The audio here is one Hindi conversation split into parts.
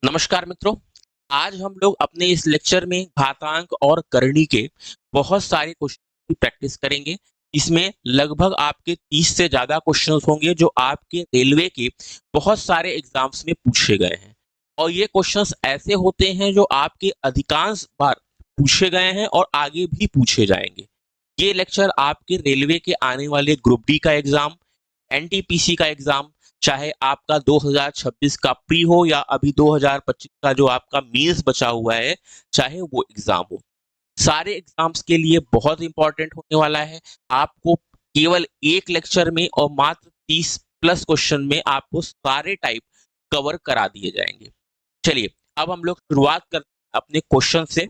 नमस्कार मित्रों। आज हम लोग अपने इस लेक्चर में घातांक और करणी के बहुत सारे क्वेश्चन की प्रैक्टिस करेंगे। इसमें लगभग आपके 30 से ज्यादा क्वेश्चंस होंगे जो आपके रेलवे के बहुत सारे एग्जाम्स में पूछे गए हैं। और ये क्वेश्चंस ऐसे होते हैं जो आपके अधिकांश बार पूछे गए हैं और आगे भी पूछे जाएंगे। ये लेक्चर आपके रेलवे के आने वाले ग्रुप डी का एग्जाम, एनटीपीसी का एग्जाम, चाहे आपका 2026 का प्री हो या अभी 2025 का जो आपका मेंस बचा हुआ है, चाहे वो एग्जाम हो, सारे एग्जाम्स के लिए बहुत इंपॉर्टेंट होने वाला है। आपको केवल एक लेक्चर में और मात्र 30 प्लस क्वेश्चन में आपको सारे टाइप कवर करा दिए जाएंगे। चलिए अब हम लोग शुरुआत करते हैं अपने क्वेश्चन से।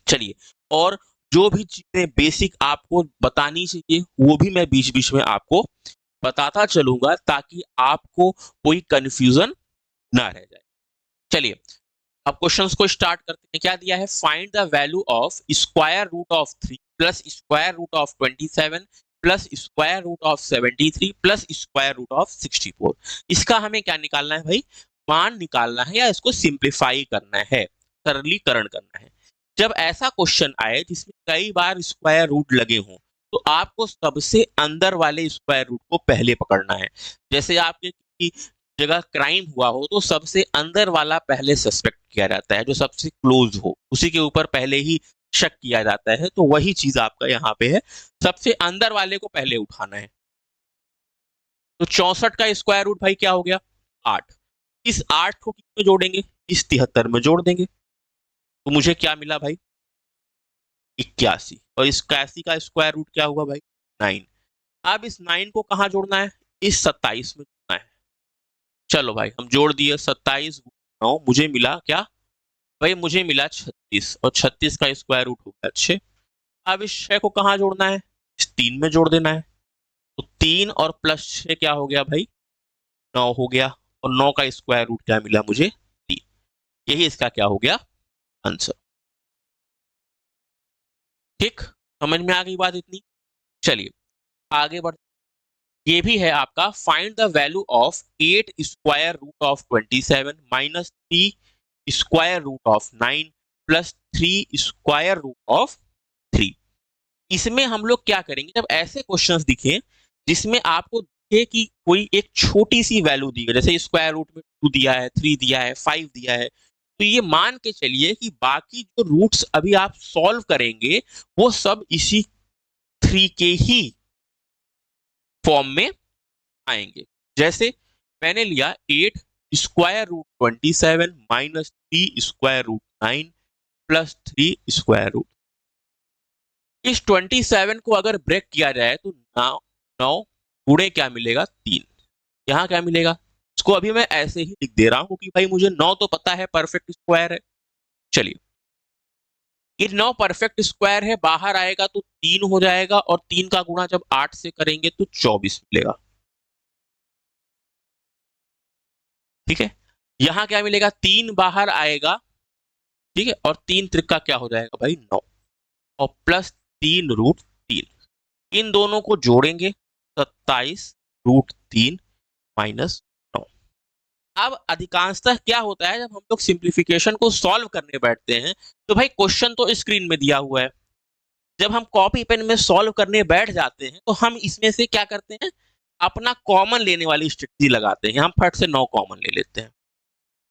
चलिए, और जो भी चीजें बेसिक आपको बतानी चाहिए वो भी मैं बीच बीच में आपको बताता चलूंगा ताकि आपको कोई कंफ्यूजन ना रह जाए। चलिए अब क्वेश्चंस को स्टार्ट करते हैं। क्या दिया है? Find the value of square root of 3 plus square root of 27 plus square root of 73 plus square root of 64। इसका हमें क्या निकालना है भाई? मान निकालना है या इसको सिंप्लीफाई करना है, सरलीकरण करना है। जब ऐसा क्वेश्चन आए जिसमें कई बार स्क्वायर रूट लगे हों तो आपको सबसे अंदर वाले स्क्वायर रूट को पहले पकड़ना है। जैसे आपके किसी जगह क्राइम हुआ हो तो सबसे अंदर वाला पहले सस्पेक्ट किया जाता है, जो सबसे क्लोज हो उसी के ऊपर पहले ही शक किया जाता है। तो वही चीज आपका यहाँ पे है, सबसे अंदर वाले को पहले उठाना है। तो 64 का स्क्वायर रूट भाई क्या हो गया? 8। इस 8 को किस में जोड़ेंगे? इस 73 में जोड़ देंगे। तो मुझे क्या मिला भाई? 81। और इस 81 का स्क्वायर रूट क्या हुआ भाई? 9। अब इस 9 को कहाँ जोड़ना है? इस 27 में जोड़ना है। चलो भाई हम जोड़ दिए, 27 9, मुझे मिला क्या भाई? मुझे मिला 36। और 36 का स्क्वायर रूट हो गया 6। अब इस 6 को कहाँ जोड़ना है? इस 3 में जोड़ देना है। तो 3 और प्लस 6 क्या हो गया भाई? 9 हो गया। और 9 का स्क्वायर रूट क्या मिला मुझे? 3। यही इसका क्या हो गया? आंसर। ठीक, समझ में आ गई बात इतनी? चलिए आगे बढ़। ये भी है आपका, find the value of 8 square root of 27 minus 3 square root of 9 plus 3 square root of 3। इसमें हम लोग क्या करेंगे, जब ऐसे क्वेश्चंस दिखे जिसमें आपको दिखे कि कोई एक छोटी सी वैल्यू दी है, जैसे स्क्वायर रूट में 2 दिया है, 3 दिया है, 5 दिया है, तो ये मान के चलिए कि बाकी जो रूट्स अभी आप सॉल्व करेंगे वो सब इसी 3 के ही फॉर्म में आएंगे। जैसे मैंने लिया 8 square root 27 minus 3 square root 9 plus 3 square root. इस 27 को अगर ब्रेक किया जाए तो 9 9 गुणे क्या मिलेगा? 3। यहाँ क्या मिलेगा? इसको अभी मैं ऐसे ही लिख दे रहा हूं क्योंकि भाई मुझे 9 तो पता है परफेक्ट स्क्वायर है। चलिए, ये 9 परफेक्ट स्क्वायर है, बाहर आएगा तो 3 हो जाएगा और 3 का गुणा जब 8 से करेंगे तो 24 मिलेगा। ठीक है, यहां क्या मिलेगा? 3 बाहर आएगा, ठीक है, और 3 त्रिका क्या हो जाएगा भाई? 9। और प्लस 3 रूट 3, इन दोनों को जोड़ेंगे 27 रूट 3 माइनस 9। अब अधिकांशतः क्या होता है, जब हम लोग सिंप्लीफिकेशन को सॉल्व करने बैठते हैं तो भाई क्वेश्चन तो स्क्रीन में दिया हुआ है, जब हम कॉपी पेन में सॉल्व करने बैठ जाते हैं तो हम इसमें से क्या करते हैं, अपना कॉमन लेने वाली स्ट्रेटजी लगाते हैं। हम फट से 9 कॉमन ले लेते हैं।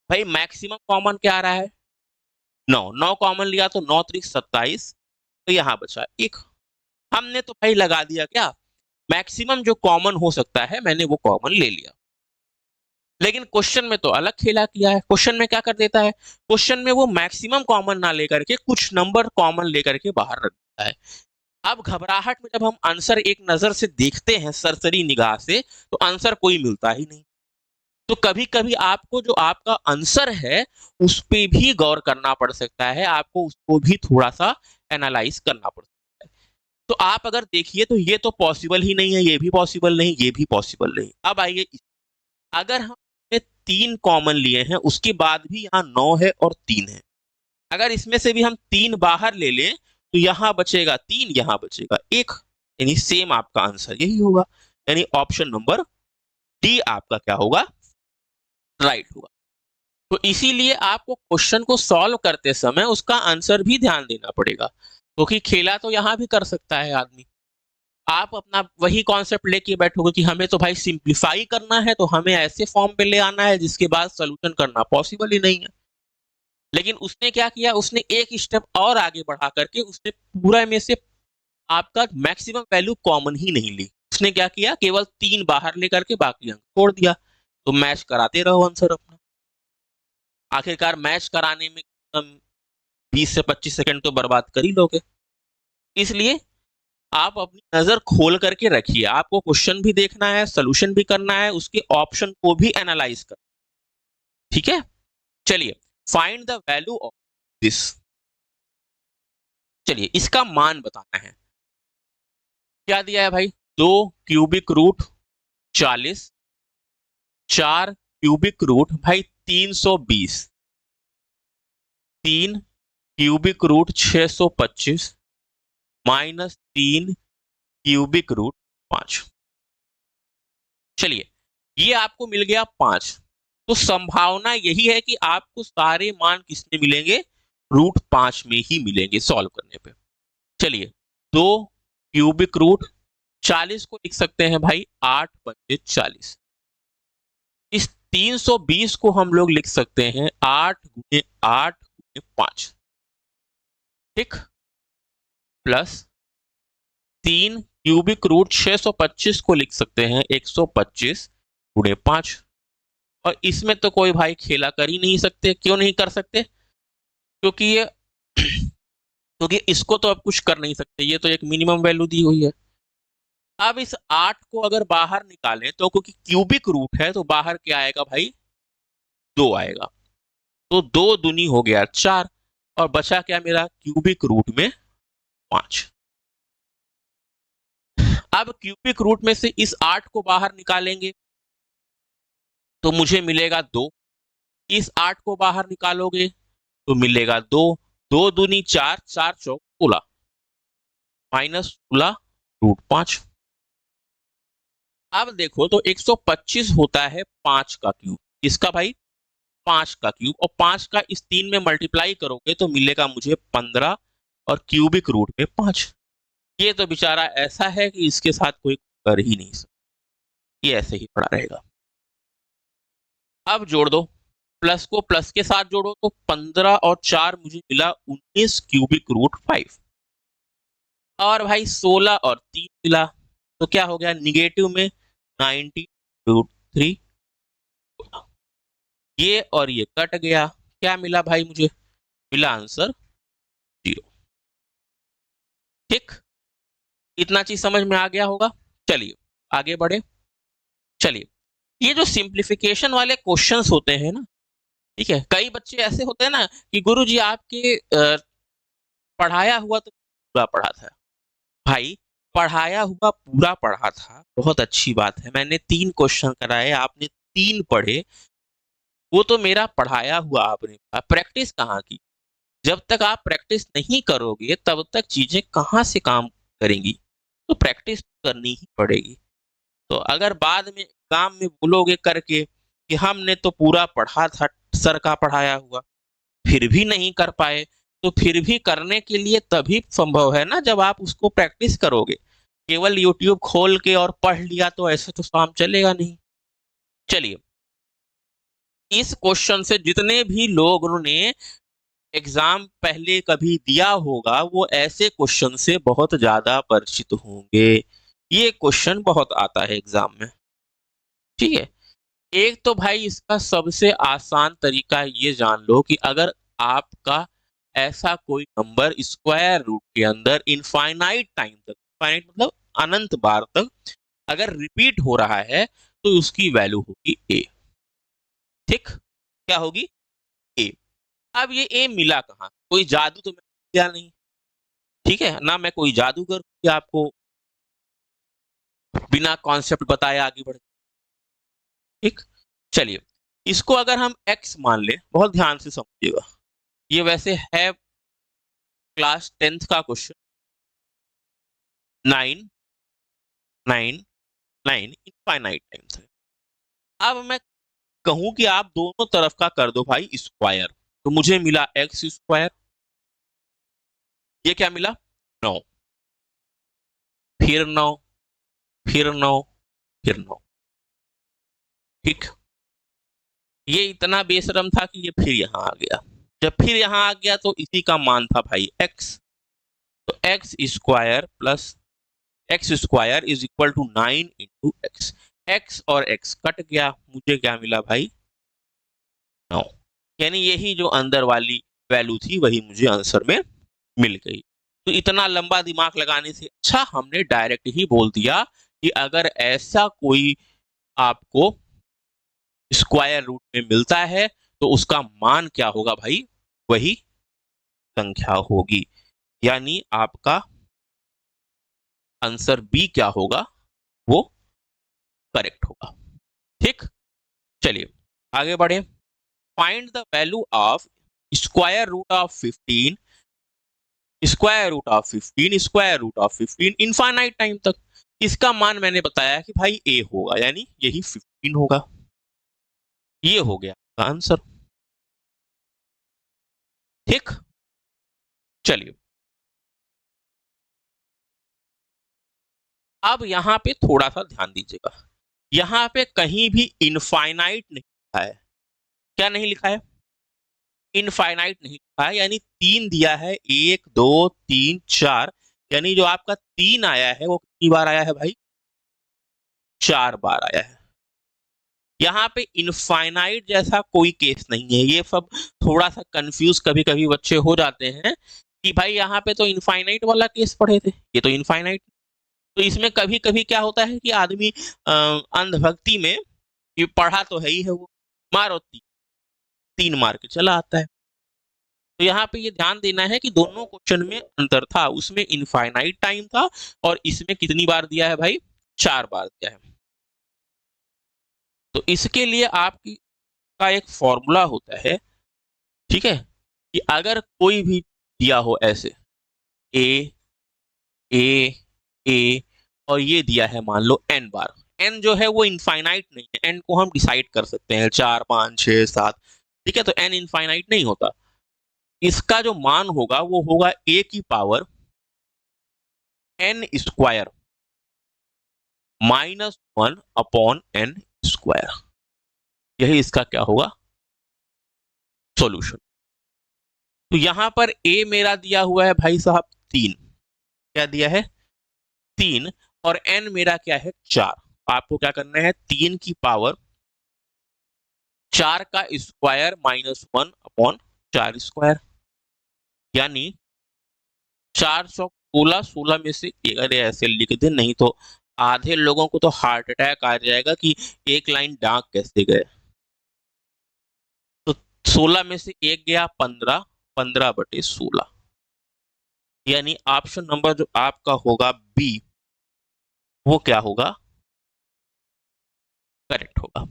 भाई मैक्सिमम कॉमन क्या आ रहा है? 9। 9 कॉमन लिया तो 9 त्रिक 27, तो यहां बचा 1। हमने तो भाई लगा दिया क्या, मैक्सिमम जो कॉमन हो सकता है मैंने वो कॉमन ले लिया। लेकिन क्वेश्चन में तो अलग खेला किया है। क्वेश्चन में क्या कर देता है, क्वेश्चन में वो मैक्सिमम कॉमन ना लेकर के कुछ नंबर कॉमन लेकर के बाहर रख देता है। अब घबराहट में जब हम आंसर एक नजर से देखते हैं सरसरी निगाह से तो आंसर कोई मिलता ही नहीं। तो कभी कभी आपको जो आपका आंसर है उस पर भी गौर करना पड़ सकता है, आपको उसको भी थोड़ा सा एनालाइज करना पड़ सकता है। तो आप अगर देखिए तो ये तो पॉसिबल ही नहीं है, ये भी पॉसिबल नहीं, ये भी पॉसिबल नहीं। अब आइए, अगर हमने 3 कॉमन लिए हैं उसके बाद भी यहाँ 9 है और 3 है, अगर इसमें से भी हम 3 बाहर ले लें तो यहाँ बचेगा 3, यहाँ बचेगा 1, यानी सेम आपका आंसर यही होगा। यानी ऑप्शन नंबर डी आपका क्या होगा? राइट होगा। तो इसीलिए आपको क्वेश्चन को सॉल्व करते समय उसका आंसर भी ध्यान देना पड़ेगा, क्योंकि खेला तो यहाँ भी कर सकता है आदमी। आप अपना वही कॉन्सेप्ट लेके बैठोगे कि हमें तो भाई सिंप्लीफाई करना है, तो हमें ऐसे फॉर्म पे ले आना है जिसके बाद सोल्यूशन करना पॉसिबल ही नहीं है। लेकिन उसने क्या किया, उसने एक स्टेप और आगे बढ़ा करके उसने पूरा में से आपका मैक्सिमम वैल्यू कॉमन ही नहीं ली। उसने क्या किया, केवल 3 बाहर लेकर के बाकी अंक छोड़ दिया। तो मैच कराते रहो आंसर अपना। आखिरकार मैच कराने में 20 से 25 सेकंड तो बर्बाद कर ही लोगे। इसलिए आप अपनी नजर खोल करके रखिए। आपको क्वेश्चन भी देखना है, सोल्यूशन भी करना है, उसके ऑप्शन को भी एनालाइज कर। ठीक है, चलिए find the value of this. चलिए इसका मान बताना है। क्या दिया है भाई, 2 क्यूबिक रूट 40, 4 क्यूबिक रूट भाई 320, 3 cubic root 625 minus 3 cubic root 5। चलिए ये आपको मिल गया 5। तो संभावना यही है कि आपको सारे मान किसमें मिलेंगे, √5 में ही मिलेंगे सॉल्व करने पे। चलिए 2 क्यूबिक रूट 40 को लिख सकते हैं भाई 8 पंजे 40। इस 320 को हम लोग लिख सकते हैं 8 गुने 8 गुने 5, ठीक, प्लस 3 क्यूबिक रूट 625 को लिख सकते हैं 125 गुणे 5। और इसमें तो कोई भाई खेला कर ही नहीं सकते। क्यों नहीं कर सकते, क्योंकि ये क्योंकि इसको तो अब कुछ कर नहीं सकते, ये तो एक मिनिमम वैल्यू दी हुई है। अब इस 8 को अगर बाहर निकालें तो क्योंकि क्यूबिक रूट है तो बाहर क्या आएगा भाई, 2 आएगा। तो 2 दूनी हो गया 4 और बचा क्या मेरा क्यूबिक रूट में 5। अब क्यूबिक रूट में से इस 8 को बाहर निकालेंगे तो मुझे मिलेगा 2। इस 8 को बाहर निकालोगे तो मिलेगा 2। 2 दूनी 4, 4 चौक 16 माइनस 16 √5। अब देखो तो 125 होता है 5 का क्यूब। इसका भाई 5 का क्यूब, और 5 का इस 3 में मल्टीप्लाई करोगे तो मिलेगा मुझे 15 और क्यूबिक रूट में 5। ये तो बेचारा ऐसा है कि इसके साथ कोई कर ही नहीं सकता, ये ऐसे ही पड़ा रहेगा। अब जोड़ दो, प्लस को प्लस के साथ जोड़ो तो 15 और 4 मुझे मिला 19 क्यूबिक रूट 5। और भाई 16 और 3 मिला तो क्या हो गया, निगेटिव में 90 √3। ये और ये कट गया, क्या मिला भाई मुझे, मिला आंसर 0। ठीक, इतना चीज समझ में आ गया होगा। चलिए आगे बढ़े। चलिए ये जो सिंप्लीफिकेशन वाले क्वेश्चंस होते हैं ना, ठीक है, कई बच्चे ऐसे होते हैं ना कि गुरुजी आपके पढ़ाया हुआ तो पूरा पढ़ा था। भाई पढ़ाया हुआ पूरा पढ़ा था, बहुत अच्छी बात है, मैंने 3 क्वेश्चन कराए, आपने 3 पढ़े, वो तो मेरा पढ़ाया हुआ आपने पढ़ा, प्रैक्टिस कहाँ की। जब तक आप प्रैक्टिस नहीं करोगे तब तक चीजें कहाँ से काम करेंगी। तो प्रैक्टिस करनी ही पड़ेगी। तो अगर बाद में एग्जाम में बोलोगे करके कि हमने तो पूरा पढ़ा था सर का पढ़ाया हुआ, फिर भी नहीं कर पाए, तो फिर भी करने के लिए तभी संभव है ना जब आप उसको प्रैक्टिस करोगे। केवल यूट्यूब खोल के और पढ़ लिया तो ऐसे तो काम चलेगा नहीं। चलिए इस क्वेश्चन से जितने भी लोगों ने एग्जाम पहले कभी दिया होगा वो ऐसे क्वेश्चन से बहुत ज्यादा परिचित होंगे। ये क्वेश्चन बहुत आता है एग्जाम में, ठीक है। एक तो भाई इसका सबसे आसान तरीका ये जान लो कि अगर आपका ऐसा कोई नंबर स्क्वायर रूट के अंदर इनफाइनाइट टाइम तक, इनफाइनाइट मतलब अनंत बार तक अगर रिपीट हो रहा है तो उसकी वैल्यू होगी ए। ठीक, क्या होगी, ए। अब ये ए मिला कहाँ, कोई जादू तो मैं किया नहीं, ठीक है ना, मैं कोई जादूगर कि आपको बिना कॉन्सेप्ट बताए आगे बढ़। ठीक, चलिए इसको अगर हम x मान ले, बहुत ध्यान से समझिएगा, ये वैसे है क्लास 10th का क्वेश्चन, 9 9 9 इनफाइनाइट टाइम था। अब मैं कहूं कि आप दोनों तरफ का कर दो भाई स्क्वायर, तो मुझे मिला एक्स स्क्वायर, ये क्या मिला 9, फिर 9, फिर 9, फिर 9। ठीक, ये इतना बेशरम था कि ये फिर यहाँ आ गया। जब फिर यहाँ आ गया तो इसी का मान था भाई एक्स, तो x square plus x square is equal to 9 into x. X और एक्स कट गया, मुझे क्या मिला भाई 9। यानी यही जो अंदर वाली वैल्यू थी वही मुझे आंसर में मिल गई। तो इतना लंबा दिमाग लगाने से अच्छा हमने डायरेक्ट ही बोल दिया कि अगर ऐसा कोई आपको स्क्वायर रूट में मिलता है तो उसका मान क्या होगा भाई, वही संख्या होगी। यानी आपका आंसर बी क्या होगा, वो करेक्ट होगा। ठीक, चलिए आगे बढ़े। Find the value of square root of 15, square root of 15, square root of 15 infinite time तक। इसका मान मैंने बताया कि भाई ए होगा, यानी यही 15 होगा। ये हो गया आंसर। ठीक, चलिए अब यहां पे थोड़ा सा ध्यान दीजिएगा। यहां पे कहीं भी इनफाइनाइट नहीं लिखा है। क्या नहीं लिखा है, इनफाइनाइट नहीं लिखा है। यानी 3 दिया है, 1 2 3 4, यानी जो आपका 3 आया है वो कितनी बार आया है भाई, 4 बार आया है। यहाँ पे इनफाइनाइट जैसा कोई केस नहीं है। ये सब थोड़ा सा कंफ्यूज कभी कभी बच्चे हो जाते हैं कि भाई यहाँ पे तो इनफाइनाइट वाला केस पढ़े थे, ये तो इनफाइनाइट। तो इसमें कभी कभी क्या होता है कि आदमी अंधभक्ति में ये पढ़ा तो है ही है, वो मारो 3 मार के चला आता है। तो यहाँ पे ये ध्यान देना है कि दोनों क्वेश्चन में अंतर था, उसमें इनफाइनाइट टाइम था और इसमें कितनी बार दिया है भाई, 4 बार दिया है। तो इसके लिए आपकी का एक फॉर्मूला होता है, ठीक है, कि अगर कोई भी दिया हो ऐसे ए ए ए और ये दिया है मान लो n बार, n जो है वो इनफाइनाइट नहीं है, n को हम डिसाइड कर सकते हैं 4 5 6 7, ठीक है, तो n इनफाइनाइट नहीं होता। इसका जो मान होगा वो होगा a की power n square -1 upon n square. यही इसका क्या होगा, सॉल्यूशन। तो यहां पर a मेरा दिया हुआ है भाई साहब 3, क्या दिया है 3, और n मेरा क्या है 4। आपको क्या करना है, 3 की पावर 4 का स्क्वायर -1 अपॉन 4 स्क्वायर, यानी 416, 16 में से अगर ऐसे लिख दे, नहीं तो आधे लोगों को तो हार्ट अटैक आ जाएगा कि एक लाइन डाक कैसे गए। तो 16 में से एक गया 15, 15/16, यानी ऑप्शन नंबर जो आपका होगा बी, वो क्या होगा, करेक्ट होगा।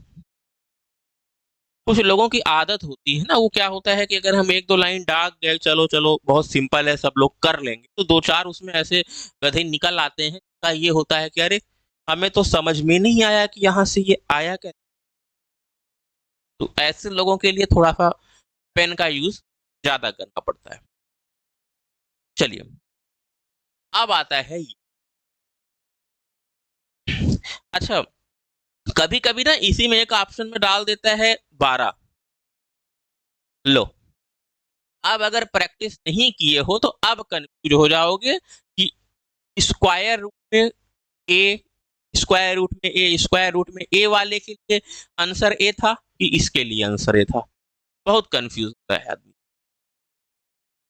कुछ लोगों की आदत होती है ना, वो क्या होता है कि अगर हम 1 2 लाइन डाक गए, चलो चलो बहुत सिंपल है सब लोग कर लेंगे, तो 2 4 उसमें ऐसे गधे निकल आते हैं। का ये होता है कि अरे हमें तो समझ में नहीं आया कि यहाँ से ये आया क्या। तो ऐसे लोगों के लिए थोड़ा सा पेन का यूज ज्यादा करना पड़ता है। चलिए अब आता है ये। अच्छा, कभी कभी ना इसी में एक ऑप्शन में डाल देता है 12। लो, अब अगर प्रैक्टिस नहीं किए हो तो अब कंफ्यूज हो जाओगे कि स्क्वायर रूट में ए, स्क्वायर रूट में ए, स्क्वायर रूट में ए वाले के लिए आंसर ए था कि इसके लिए आंसर ए था। बहुत कंफ्यूज होता है आदमी।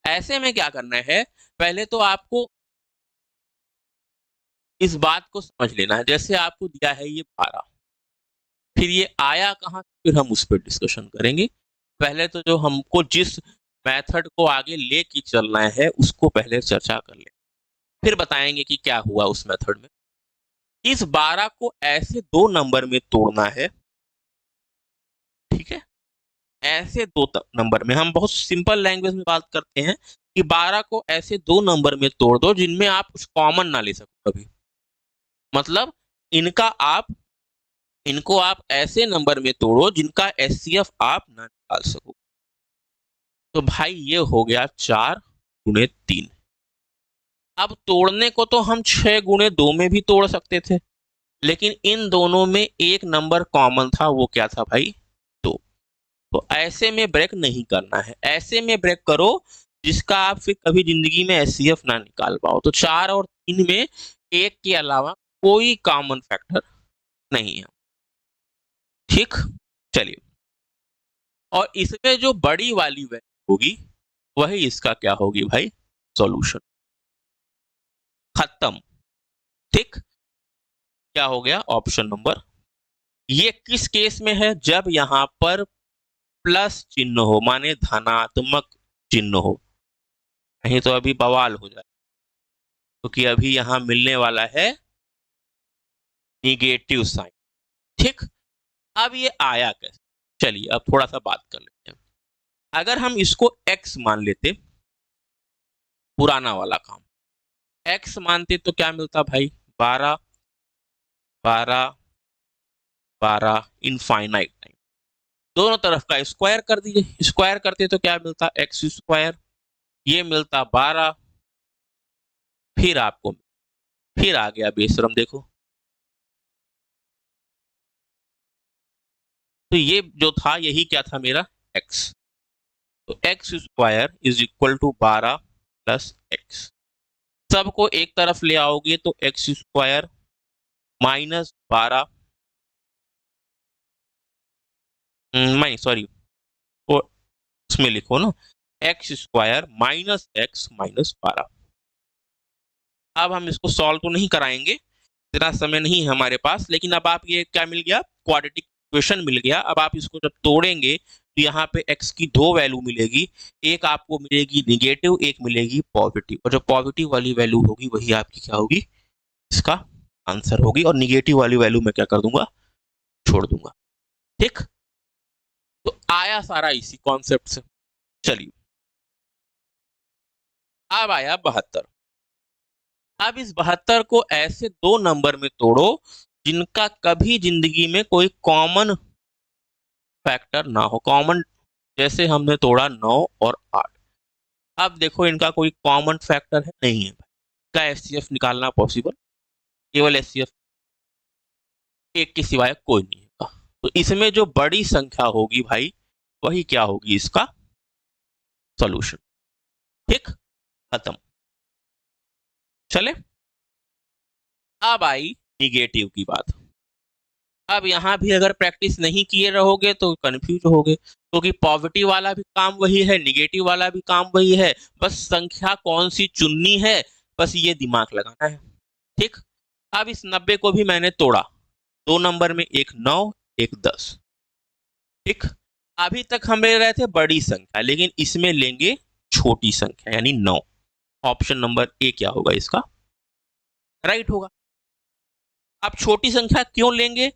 ऐसे में क्या करना है, पहले तो आपको इस बात को समझ लेना है। जैसे आपको दिया है ये 12, फिर ये आया कहाँ, फिर हम उस पर डिस्कशन करेंगे। पहले तो जो हमको जिस मेथड को आगे लेके चलना है उसको पहले चर्चा कर ले, फिर बताएंगे कि क्या हुआ उस मेथड में। इस 12 को ऐसे 2 नंबर में तोड़ना है, ठीक है, ऐसे 2 नंबर में। हम बहुत सिंपल लैंग्वेज में बात करते हैं कि 12 को ऐसे 2 नंबर में तोड़ दो जिनमें आप कुछ कॉमन ना ले सको कभी। मतलब इनका आप इनको आप ऐसे नंबर में तोड़ो जिनका एचसीएफ आप ना निकाल सको। तो भाई ये हो गया 4 गुणे 3। अब तोड़ने को तो हम 6 गुणे 2 में भी तोड़ सकते थे, लेकिन इन दोनों में एक नंबर कॉमन था, वो क्या था भाई? 2। तो ऐसे में ब्रेक नहीं करना है, ऐसे में ब्रेक करो जिसका आप फिर कभी जिंदगी में एचसीएफ ना निकाल पाओ। तो 4 और 3 में एक के अलावा कोई कॉमन फैक्टर नहीं है। ठीक, चलिए। और इसमें जो बड़ी वाली वैल्यू होगी वही इसका क्या होगी भाई? सॉल्यूशन। खत्म। ठीक, क्या हो गया? Option number. ये किस केस में है? जब यहां पर प्लस चिन्ह हो, माने धनात्मक चिन्ह हो। नहीं तो अभी बवाल हो जाए, क्योंकि अभी यहां मिलने वाला है निगेटिव साइन। ठीक, अब ये आया कैसे? चलिए अब थोड़ा सा बात कर लेते हैं। अगर हम इसको x मान लेते, पुराना वाला काम, x मानते तो क्या मिलता भाई? 12 12 12 इनफाइनाइट टाइम। दोनों तरफ का स्क्वायर कर दीजिए, स्क्वायर करते तो क्या मिलता? X square. ये मिलता 12। फिर आपको फिर आ गया बेशरम, देखो। तो ये जो था यही क्या था मेरा? x। तो x square is equal to 12 plus x. सबको एक तरफ ले आओगे तो एक्स स्क्वायर -12, नहीं सॉरी, वो उसमें लिखो ना, x square minus x minus 12। अब हम इसको सॉल्व तो नहीं कराएंगे, इतना समय नहीं है हमारे पास, लेकिन अब आप ये क्या मिल गया? क्वाड्रेटिक इक्वेशन मिल गया। अब आप इसको जब तोड़ेंगे तो यहाँ पे x की दो वैल्यू मिलेगी, एक आपको मिलेगी निगेटिव, एक मिलेगी पॉजिटिव, और जो पॉजिटिव वाली वैल्यू होगी वही आपकी क्या होगी? इसका आंसर होगी। और निगेटिव वाली वैल्यू मैं क्या कर दूंगा? छोड़ दूंगा। ठीक, तो आया सारा इसी कॉन्सेप्ट से। चलिए, अब आया 72। अब इस 72 को ऐसे दो नंबर में तोड़ो जिनका कभी जिंदगी में कोई कॉमन फैक्टर ना हो। कॉमन, जैसे हमने तोड़ा 9 और 8। अब देखो इनका कोई कॉमन फैक्टर है नहीं है, का एचसीएफ निकालना पॉसिबल, केवल एचसीएफ एक के सिवाय कोई नहीं होगा। तो इसमें जो बड़ी संख्या होगी भाई वही क्या होगी? इसका सॉल्यूशन। ठीक, खत्म। चले, अब आई निगेटिव की बात। अब यहाँ भी अगर प्रैक्टिस नहीं किए रहोगे तो कंफ्यूज होगे, क्योंकि पॉजिटिव वाला भी काम वही है, निगेटिव वाला भी काम वही है, बस संख्या कौन सी चुननी है, बस ये दिमाग लगाना है। ठीक, अब इस 90 को भी मैंने तोड़ा, दो नंबर में, एक 9 एक 10। ठीक, अभी तक हम ले रहे थे बड़ी संख्या, लेकिन इसमें लेंगे छोटी संख्या यानी 9। ऑप्शन नंबर ए क्या होगा इसका? राइट होगा। अब छोटी संख्या क्यों लेंगे?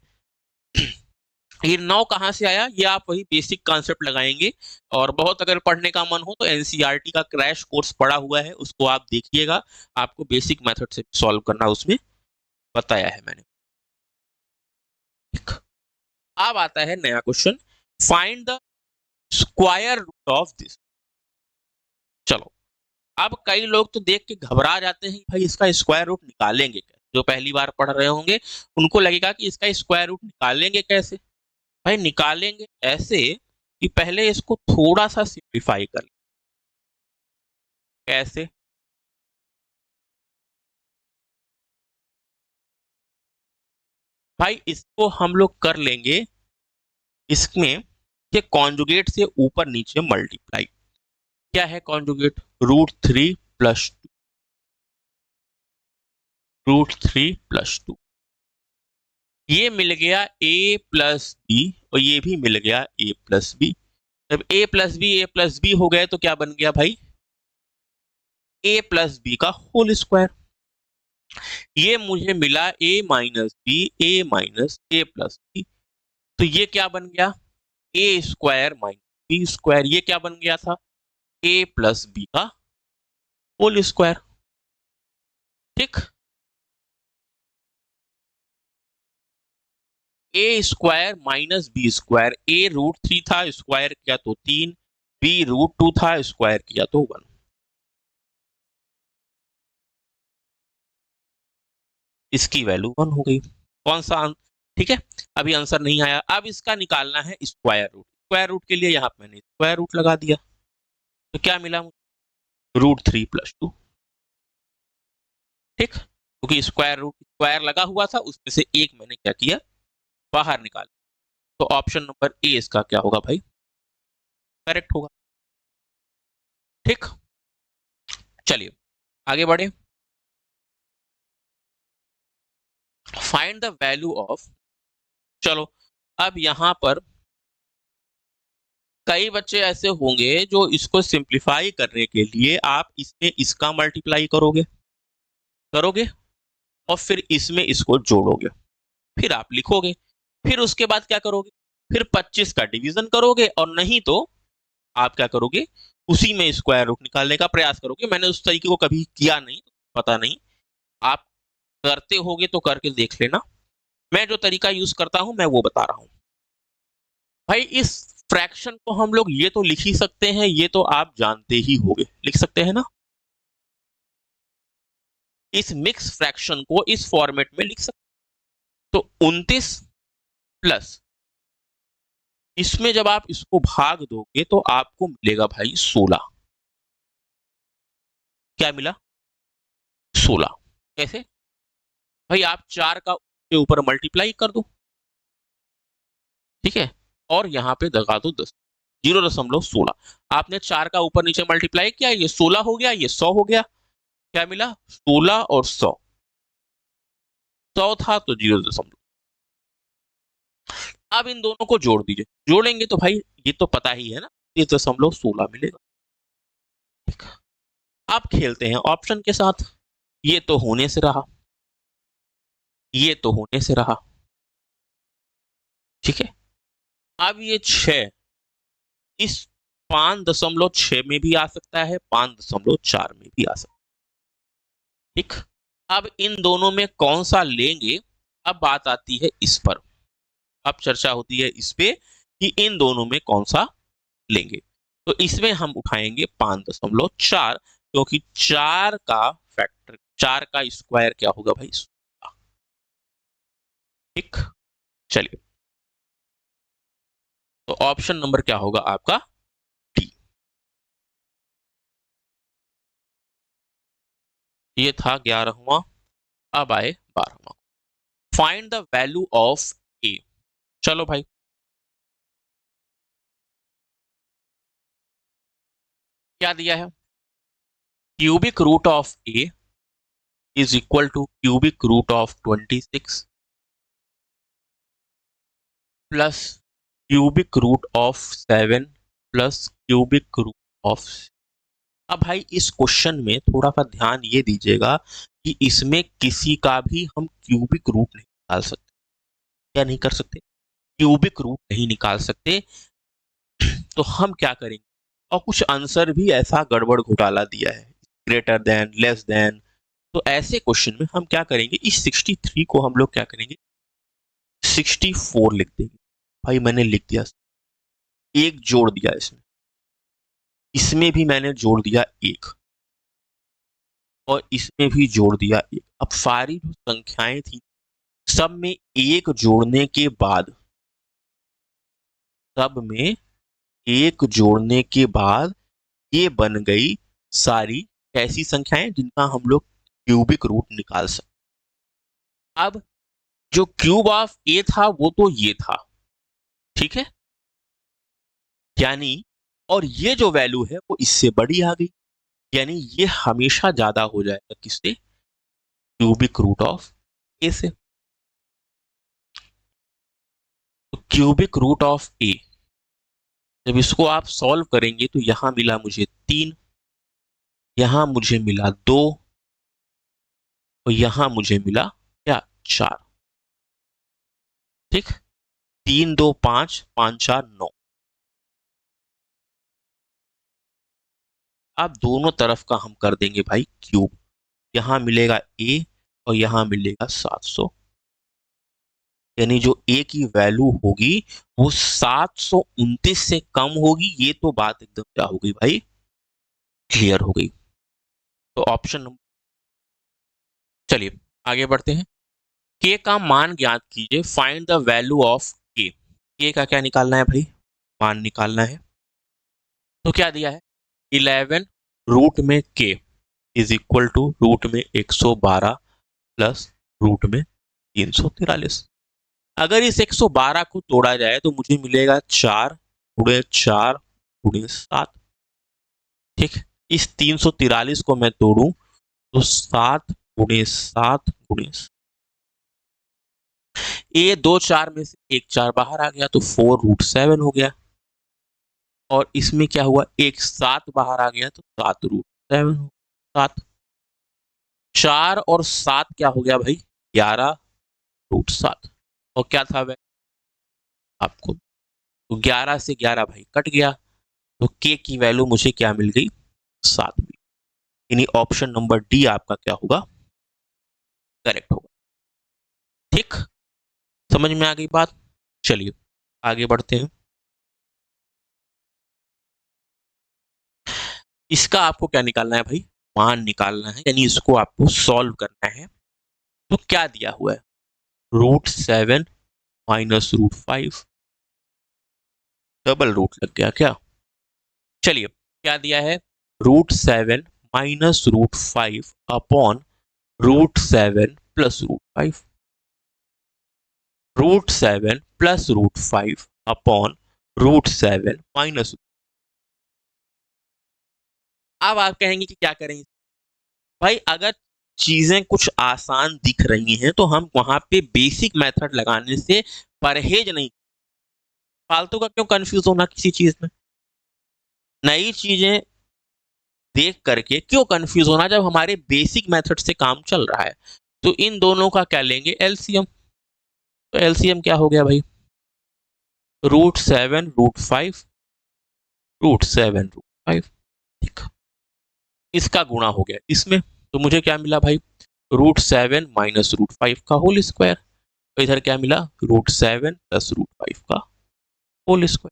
ये 9 कहाँ से आया? ये आप वही बेसिक कॉन्सेप्ट लगाएंगे, और बहुत अगर पढ़ने का मन हो तो एनसीईआरटी का क्रैश कोर्स पड़ा हुआ है, उसको आप देखिएगा। आपको बेसिक मेथड से सॉल्व करना उसमें बताया है मैंने। अब आता है नया question, find the square root of this. चलो, अब कई लोग तो देख के घबरा जाते हैं, भाई इसका स्क्वायर रूट निकालेंगे कैसे? जो पहली बार पढ़ रहे होंगे उनको लगेगा कि इसका स्क्वायर रूट निकालेंगे कैसे। भाई निकालेंगे ऐसे कि पहले इसको थोड़ा सा सिंप्लीफाई कर लें। कैसे? भाई इसको हम लोग कर लेंगे, इसमें ये कॉन्जुगेट से ऊपर नीचे मल्टीप्लाई। क्या है कॉन्जुगेट? √3 + 2, √3 + 2। ये मिल गया a+b, और ये भी मिल गया a+b। जब a+b हो गए तो क्या बन गया भाई? a+b का होल स्क्वायर। ये मुझे मिला a-b, तो ये क्या बन गया? a² - b²। ये क्या बन गया था? a+b का होल स्क्वायर। ठीक, ए स्क्वायर माइनस बी स्क्वायर, ए √3 था, स्क्वायर किया तो 3, बी √2 था, स्क्वायर किया तो 1। इसकी वैल्यू 1 हो गई। कौन सा ठीक है, अभी आंसर नहीं आया। अब इसका निकालना है स्क्वायर रूट। स्क्वायर रूट के लिए यहाँ पे मैंने स्क्वायर रूट लगा दिया, तो क्या मिला मुझे? √3 + 2। ठीक, क्योंकि स्क्वायर रूट स्क्वायर लगा हुआ था, उसमें से एक मैंने क्या किया, बाहर निकाल। तो ऑप्शन नंबर ए इसका क्या होगा भाई? करेक्ट होगा। ठीक, चलिए आगे बढ़े। फाइंड द वैल्यू ऑफ, चलो अब यहां पर कई बच्चे ऐसे होंगे जो इसको सिंप्लीफाई करने के लिए आप इसमें इसका मल्टीप्लाई करोगे करोगे और फिर इसमें इसको जोड़ोगे, फिर आप लिखोगे, फिर उसके बाद क्या करोगे, फिर 25 का डिवीजन करोगे, और नहीं तो आप क्या करोगे, उसी में स्क्वायर रूट निकालने का प्रयास करोगे। मैंने उस तरीके को कभी किया नहीं, पता नहीं, आप करते होगे तो करके देख लेना। मैं जो तरीका यूज करता हूं मैं वो बता रहा हूं। भाई इस फ्रैक्शन को हम लोग ये तो लिख ही सकते हैं, ये तो आप जानते ही होंगे, लिख सकते हैं ना। इस मिक्स फ्रैक्शन को इस फॉर्मेट में लिख सकते, तो 29 प्लस इसमें जब आप इसको भाग दोगे तो आपको मिलेगा भाई 16। क्या मिला? 16। कैसे? भाई आप 4 का के ऊपर मल्टीप्लाई कर दो, ठीक है, और यहाँ पे लगा दो 10, 0.16। आपने 4 का ऊपर नीचे मल्टीप्लाई किया, ये 16 हो गया, ये 100 हो गया। क्या मिला? 16 और 100। 100 था तो 0.। अब इन दोनों को जोड़ दीजिए, जोड़ेंगे तो भाई ये तो पता ही है ना, 1.16 मिलेगा। ठीक, आप खेलते हैं ऑप्शन के साथ। ये तो होने से रहा, ये तो होने से रहा, ठीक है। अब ये 6 इस 5.6 में भी आ सकता है, 5.4 में भी आ सकता है। ठीक, अब इन दोनों में कौन सा लेंगे, अब बात आती है इस पर, अब चर्चा होती है इस पे कि इन दोनों में कौन सा लेंगे। तो इसमें हम उठाएंगे 5.4, क्योंकि 4 का फैक्टर, 4 का स्क्वायर क्या होगा भाई? 16। ठीक, चलिए, तो ऑप्शन नंबर क्या होगा आपका? डी। ये था 11वां, अब आए 12वां। Find the value of A. चलो भाई, क्या दिया है? Cubic root of A is equal to cubic root of 26 plus cubic root of 7 plus cubic root of. अब भाई इस क्वेश्चन में थोड़ा सा ध्यान ये दीजिएगा कि इसमें किसी का भी हम क्यूबिक रूट नहीं निकाल सकते। क्या नहीं कर सकते? क्यूबिक रूट नहीं निकाल सकते। तो हम क्या करेंगे, और कुछ आंसर भी ऐसा गड़बड़ घोटाला दिया है, ग्रेटर देन, लेस देन। तो ऐसे क्वेश्चन में हम क्या करेंगे, इस 63 को हम लोग क्या करेंगे, 64 लिख देंगे। भाई मैंने लिख दिया, एक जोड़ दिया इसमें, इसमें भी मैंने जोड़ दिया एक, और इसमें भी जोड़ दिया एक। अब सारी जो संख्याएं थी सब में एक जोड़ने के बाद, सब में एक जोड़ने के बाद ये बन गई सारी ऐसी संख्याएं जिनका हम लोग क्यूबिक रूट निकाल सकते। अब जो क्यूब ऑफ ए था वो तो ये था, ठीक है, यानी, और ये जो वैल्यू है वो इससे बड़ी आ गई, यानी ये हमेशा ज्यादा हो जाएगा किससे? क्यूबिक रूट ऑफ ए से। तो क्यूबिक रूट ऑफ ए, जब इसको आप सॉल्व करेंगे तो यहां मिला मुझे 3, यहां मुझे मिला 2, और यहां मुझे मिला क्या? 4। ठीक, 3 2 5, 5 4 9। अब दोनों तरफ का हम कर देंगे भाई क्यूब, यहां मिलेगा ए और यहां मिलेगा 700। यानी जो ए की वैल्यू होगी वो 729 से कम होगी। ये तो बात एकदम क्या हो गई भाई, क्लियर हो गई। तो ऑप्शन नंबर, चलिए आगे बढ़ते हैं। के का मान ज्ञात कीजिए, फाइंड द वैल्यू ऑफ के का क्या निकालना है भाई, मान निकालना है। तो क्या दिया है, 11 रूट में के इज इक्वल टू रूट में 112 प्लस रूट में 343। अगर इस 112 को तोड़ा जाए तो मुझे मिलेगा 4 गुणे 4 गुणे 7। ठीक, इस 343 को मैं तोड़ू तो 7 गुणे 7 गुणे, ये 2 4 में से एक 4 बाहर आ गया तो 4√7 हो गया। और इसमें क्या हुआ, एक 7 बाहर आ गया तो 7√7 हो, 7। 4 और 7 क्या हो गया भाई, 11√7। और क्या था वह आपको, तो 11 से 11 भाई कट गया, तो के की वैल्यू मुझे क्या मिल गई, 7 मिली। यानी ऑप्शन नंबर डी आपका क्या होगा, करेक्ट होगा। ठीक, समझ में आ गई बात। चलिए आगे बढ़ते हैं। इसका आपको क्या निकालना है भाई, मान निकालना है, यानी इसको आपको सॉल्व करना है। तो क्या दिया हुआ है, √7 माइनस √5, डबल रूट लग गया क्या। चलिए क्या दिया है, √7 minus √5 upon √7 plus √5, √7 plus √5 upon √7 minus. अब आप कहेंगे कि क्या करें भाई, अगर चीजें कुछ आसान दिख रही हैं तो हम वहां पे बेसिक मेथड लगाने से परहेज नहीं, फालतू का क्यों कंफ्यूज होना किसी चीज में, नई चीजें देख करके क्यों कंफ्यूज होना जब हमारे बेसिक मेथड से काम चल रहा है। तो इन दोनों का क्या लेंगे, एलसीएम। तो एलसीएम क्या हो गया भाई, √7 √5 √7 √5। ठीक, इसका गुणा हो गया इसमें, तो मुझे क्या मिला भाई, √7 माइनस √5 का होल स्क्वायर। तो इधर क्या मिला, √7 प्लस √5 का होल स्क्वायर।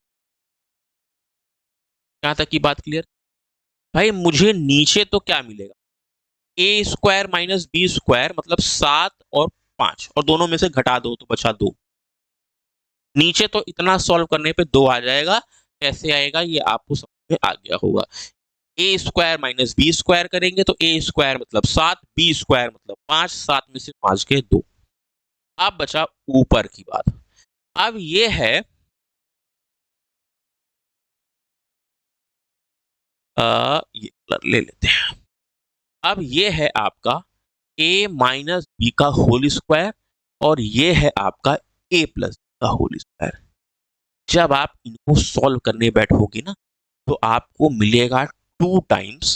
यहां तक की बात क्लियर। भाई मुझे नीचे तो क्या मिलेगा, ए स्क्वायर माइनस बी स्क्वायर, मतलब 7 और 5, और दोनों में से घटा दो तो बचा 2। नीचे तो इतना सॉल्व करने पे 2 आ जाएगा, कैसे आएगा ये आपको समझ में आ गया होगा। ए स्क्वायर माइनस बी स्क्वायर करेंगे तो ए स्क्वायर मतलब 7, बी स्क्वायर मतलब 5, 7 में से 5 के 2। अब बचा ऊपर की बात। अब ये है ये ले लेते हैं। अब ये है आपका ए माइनस बी का होल स्क्वायर, और ये है आपका ए प्लस का होल स्क्वायर। जब आप इनको सॉल्व करने बैठोगे ना तो आपको मिलेगा 2 टाइम्स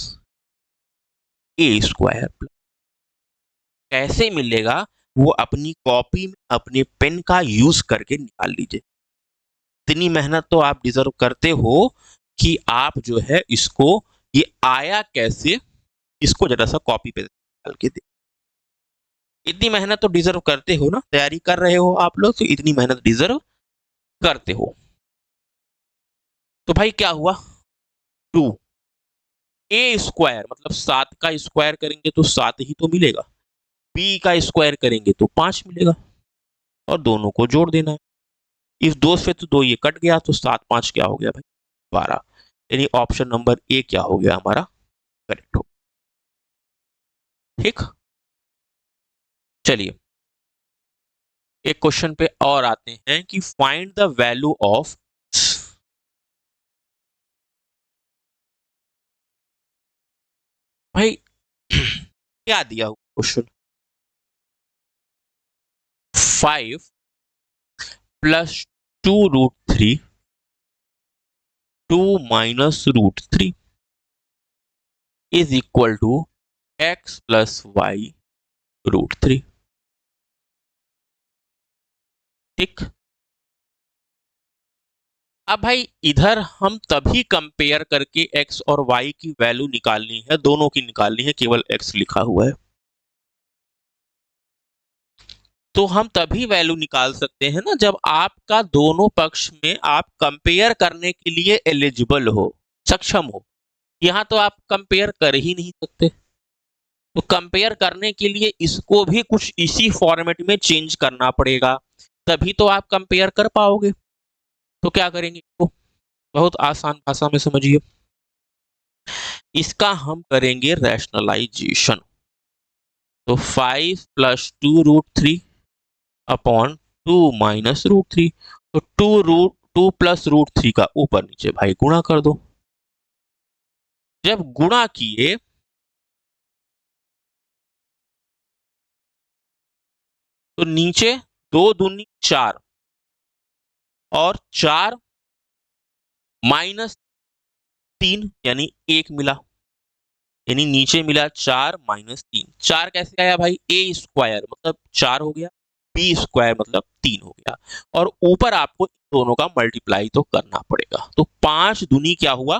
ए स्क्वायर। कैसे मिलेगा, वो अपनी कॉपी में अपने पेन का यूज करके निकाल लीजिए। इतनी मेहनत तो आप डिजर्व करते हो कि आप जो है इसको, ये आया कैसे, इसको जरा सा कॉपी पे निकाल के दे। इतनी मेहनत तो डिजर्व करते हो ना, तैयारी कर रहे हो आप लोग तो इतनी मेहनत डिजर्व करते हो। तो भाई क्या हुआ, 2 ए स्क्वायर मतलब 7 का स्क्वायर करेंगे तो 7 ही तो मिलेगा, बी का स्क्वायर करेंगे तो 5 मिलेगा, और दोनों को जोड़ देना है। इस 2 से तो 2 ये कट गया, तो 7 5 क्या हो गया भाई, 12। यानी ऑप्शन नंबर ए क्या हो गया हमारा, करेक्ट हो। ठीक, चलिए एक क्वेश्चन पे और आते हैं कि फाइंड द वैल्यू ऑफ, भाई क्या दिया question, 5 plus 2√3 2 minus √3 is equal to x plus y √3। ठीक, अब भाई इधर हम तभी कंपेयर करके x और y की वैल्यू निकालनी है, दोनों की निकालनी है, केवल x लिखा हुआ है। तो हम तभी वैल्यू निकाल सकते हैं ना जब आपका दोनों पक्ष में आप कंपेयर करने के लिए एलिजिबल हो, सक्षम हो। यहाँ तो आप कंपेयर कर ही नहीं सकते। तो कंपेयर करने के लिए इसको भी कुछ इसी फॉर्मेट में चेंज करना पड़ेगा, तभी तो आप कंपेयर कर पाओगे। तो क्या करेंगे इसको, बहुत आसान भाषा में समझिए, इसका हम करेंगे रैशनलाइजेशन। तो 5 + 2√3 अपॉन 2 - √3। तो 2 + √3 का ऊपर नीचे भाई गुणा कर दो। जब गुणा किए तो नीचे 2 दूनी 4 और 4 - 3 यानी 1 मिला, यानी नीचे मिला 4 - 3। 4 कैसे आया भाई, a स्क्वायर मतलब 4 हो गया, b स्क्वायर मतलब 3 हो गया, और ऊपर आपको इन दोनों का मल्टीप्लाई तो करना पड़ेगा। तो 5 दूनी क्या हुआ,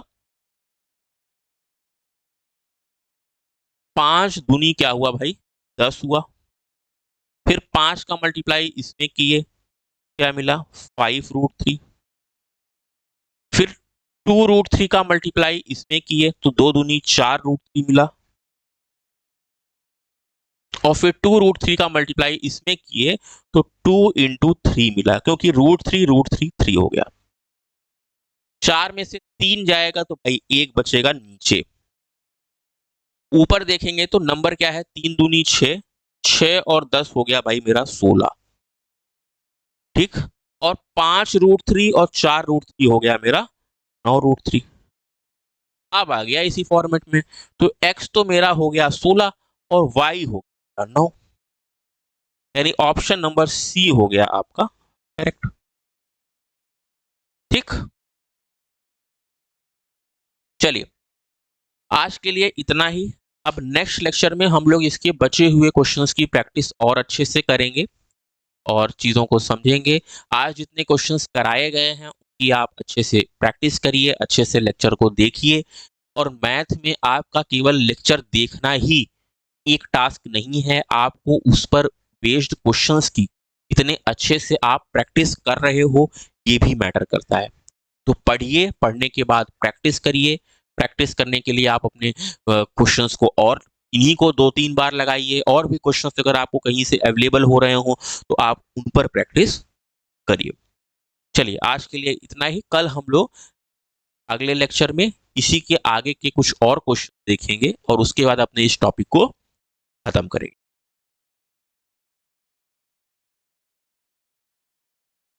5 दूनी क्या हुआ भाई, 10 हुआ। फिर 5 का मल्टीप्लाई इसमें किए, क्या मिला, 5√3। फिर 2√3 का मल्टीप्लाई इसमें किए तो 2 दूनी 4√3 मिला, और फिर 2√3 का मल्टीप्लाई इसमें किए तो 2 × 3 मिला, क्योंकि √3 3 हो गया। 4 में से 3 जाएगा तो भाई 1 बचेगा नीचे। ऊपर देखेंगे तो नंबर क्या है, 3 दूनी 6, 6 और 10 हो गया भाई मेरा 16, ठीक। और 5√3 और 4√3 हो गया मेरा 9√3। अब आ गया इसी फॉर्मेट में, तो x तो मेरा हो गया 16 और y हो गया 9, यानी ऑप्शन नंबर सी हो गया आपका करेक्ट, ठीक। चलिए आज के लिए इतना ही। अब नेक्स्ट लेक्चर में हम लोग इसके बचे हुए क्वेश्चंस की प्रैक्टिस और अच्छे से करेंगे और चीज़ों को समझेंगे। आज जितने क्वेश्चंस कराए गए हैं उनकी आप अच्छे से प्रैक्टिस करिए, अच्छे से लेक्चर को देखिए। और मैथ में आपका केवल लेक्चर देखना ही एक टास्क नहीं है, आपको उस पर बेस्ड क्वेश्चंस की इतने अच्छे से आप प्रैक्टिस कर रहे हो ये भी मैटर करता है। तो पढ़िए, पढ़ने के बाद प्रैक्टिस करिए। प्रैक्टिस करने के लिए आप अपने क्वेश्चंस को और इन्हीं को 2-3 बार लगाइए, और भी क्वेश्चंस अगर आपको कहीं से अवेलेबल हो रहे हो तो आप उन पर प्रैक्टिस करिए। चलिए आज के लिए इतना ही। कल हम लोग अगले लेक्चर में इसी के आगे के कुछ और क्वेश्चन देखेंगे और उसके बाद अपने इस टॉपिक को खत्म करेंगे।